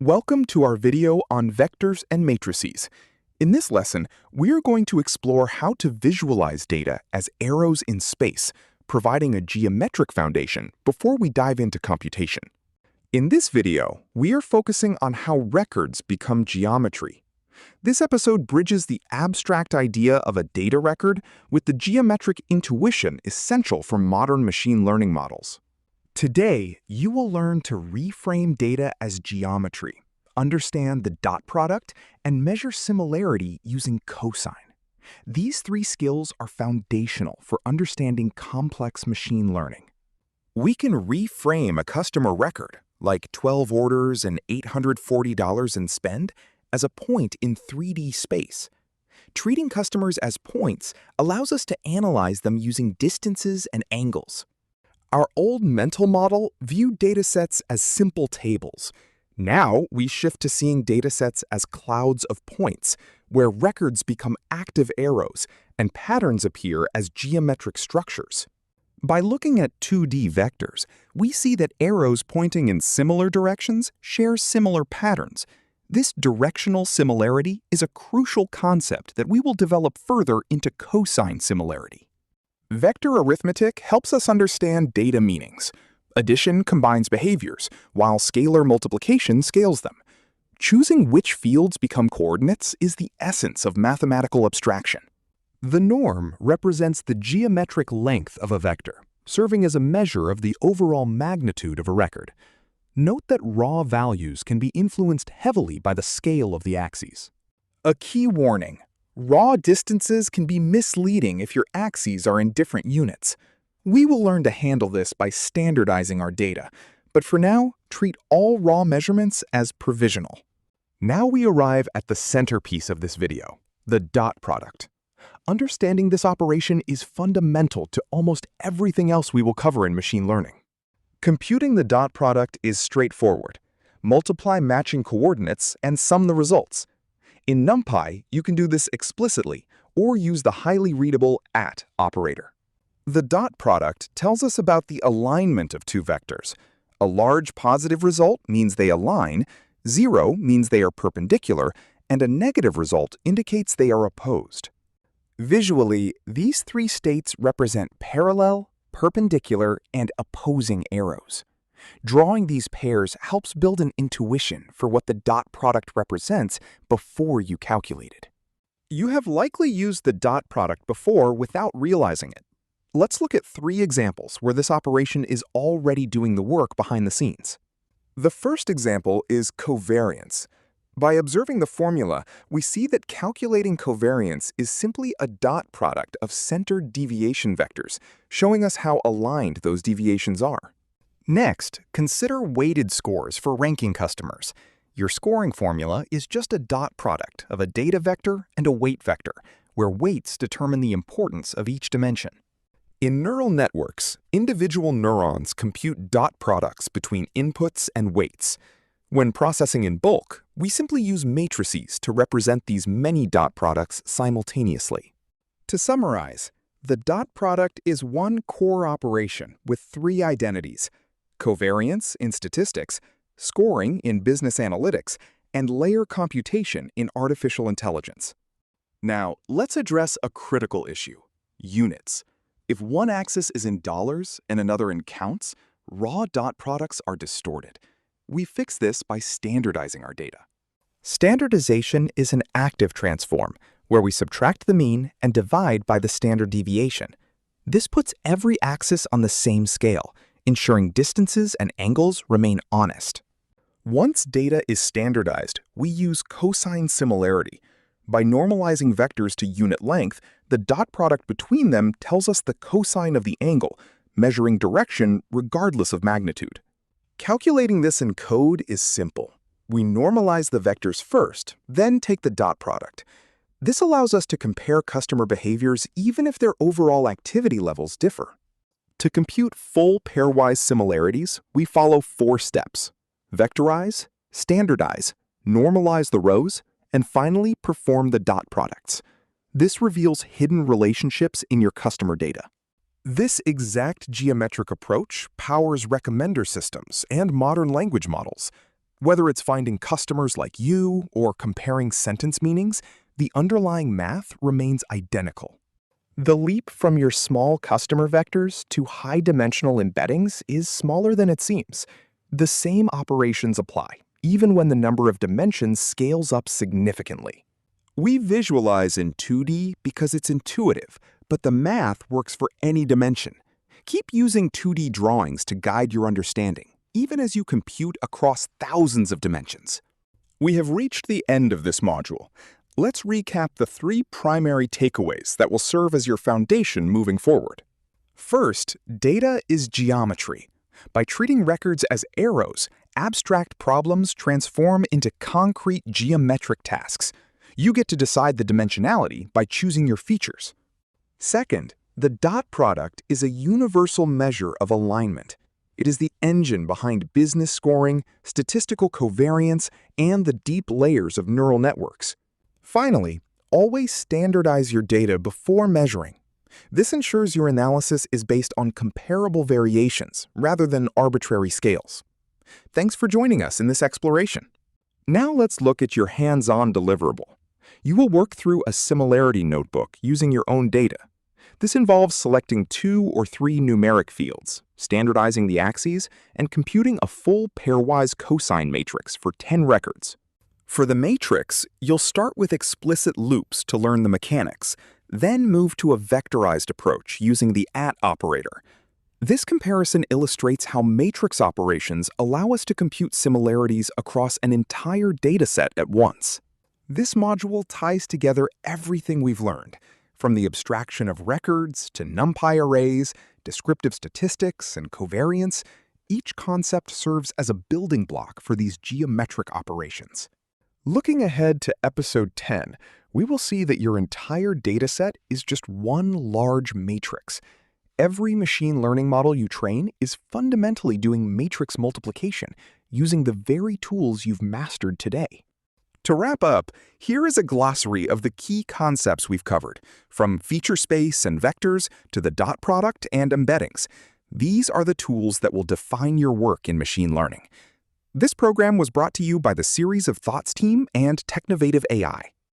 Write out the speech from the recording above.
Welcome to our video on vectors and matrices. In this lesson, we are going to explore how to visualize data as arrows in space, providing a geometric foundation before we dive into computation. In this video, we are focusing on how records become geometry. This episode bridges the abstract idea of a data record with the geometric intuition essential for modern machine learning models. Today, you will learn to reframe data as geometry, understand the dot product, and measure similarity using cosine. These three skills are foundational for understanding complex machine learning. We can reframe a customer record, like 12 orders and $840 in spend, as a point in 3D space. Treating customers as points allows us to analyze them using distances and angles. Our old mental model viewed datasets as simple tables. Now we shift to seeing datasets as clouds of points, where records become active arrows and patterns appear as geometric structures. By looking at 2D vectors, we see that arrows pointing in similar directions share similar patterns. This directional similarity is a crucial concept that we will develop further into cosine similarity. Vector arithmetic helps us understand data meanings. Addition combines behaviors, while scalar multiplication scales them. Choosing which fields become coordinates is the essence of mathematical abstraction. The norm represents the geometric length of a vector, serving as a measure of the overall magnitude of a record. Note that raw values can be influenced heavily by the scale of the axes. A key warning: raw distances can be misleading if your axes are in different units. We will learn to handle this by standardizing our data, but for now, treat all raw measurements as provisional. Now we arrive at the centerpiece of this video, the dot product. Understanding this operation is fundamental to almost everything else we will cover in machine learning. Computing the dot product is straightforward. Multiply matching coordinates and sum the results. In NumPy, you can do this explicitly or use the highly readable @ operator. The dot product tells us about the alignment of two vectors. A large positive result means they align, 0 means they are perpendicular, and a negative result indicates they are opposed. Visually, these three states represent parallel, perpendicular, and opposing arrows. Drawing these pairs helps build an intuition for what the dot product represents before you calculate it. You have likely used the dot product before without realizing it. Let's look at 3 examples where this operation is already doing the work behind the scenes. The first example is covariance. By observing the formula, we see that calculating covariance is simply a dot product of centered deviation vectors, showing us how aligned those deviations are. Next, consider weighted scores for ranking customers. Your scoring formula is just a dot product of a data vector and a weight vector, where weights determine the importance of each dimension. In neural networks, individual neurons compute dot products between inputs and weights. When processing in bulk, we simply use matrices to represent these many dot products simultaneously. To summarize, the dot product is one core operation with 3 identities: covariance in statistics, scoring in business analytics, and layer computation in artificial intelligence. Now, let's address a critical issue: units. If one axis is in dollars and another in counts, raw dot products are distorted. We fix this by standardizing our data. Standardization is an active transform, where we subtract the mean and divide by the standard deviation. This puts every axis on the same scale, ensuring distances and angles remain honest. Once data is standardized, we use cosine similarity. By normalizing vectors to unit length, the dot product between them tells us the cosine of the angle, measuring direction regardless of magnitude. Calculating this in code is simple. We normalize the vectors first, then take the dot product. This allows us to compare customer behaviors even if their overall activity levels differ. To compute full pairwise similarities, we follow 4 steps: vectorize, standardize, normalize the rows, and finally perform the dot products. This reveals hidden relationships in your customer data. This exact geometric approach powers recommender systems and modern language models. Whether it's finding customers like you or comparing sentence meanings, the underlying math remains identical. The leap from your small customer vectors to high-dimensional embeddings is smaller than it seems. The same operations apply, even when the number of dimensions scales up significantly. We visualize in 2D because it's intuitive, but the math works for any dimension. Keep using 2D drawings to guide your understanding, even as you compute across thousands of dimensions. We have reached the end of this module. Let's recap the 3 primary takeaways that will serve as your foundation moving forward. First, data is geometry. By treating records as arrows, abstract problems transform into concrete geometric tasks. You get to decide the dimensionality by choosing your features. Second, the dot product is a universal measure of alignment. It is the engine behind business scoring, statistical covariance, and the deep layers of neural networks. Finally, always standardize your data before measuring. This ensures your analysis is based on comparable variations rather than arbitrary scales. Thanks for joining us in this exploration. Now let's look at your hands-on deliverable. You will work through a similarity notebook using your own data. This involves selecting 2 or 3 numeric fields, standardizing the axes, and computing a full pairwise cosine matrix for 10 records. For the matrix, you'll start with explicit loops to learn the mechanics, then move to a vectorized approach using the @ operator. This comparison illustrates how matrix operations allow us to compute similarities across an entire dataset at once. This module ties together everything we've learned, from the abstraction of records to NumPy arrays, descriptive statistics, and covariance. Each concept serves as a building block for these geometric operations. Looking ahead to episode 10, we will see that your entire dataset is just one large matrix. Every machine learning model you train is fundamentally doing matrix multiplication using the very tools you've mastered today. To wrap up, here is a glossary of the key concepts we've covered, from feature space and vectors to the dot product and embeddings. These are the tools that will define your work in machine learning. This program was brought to you by the Series of Thoughts team and Technovative AI.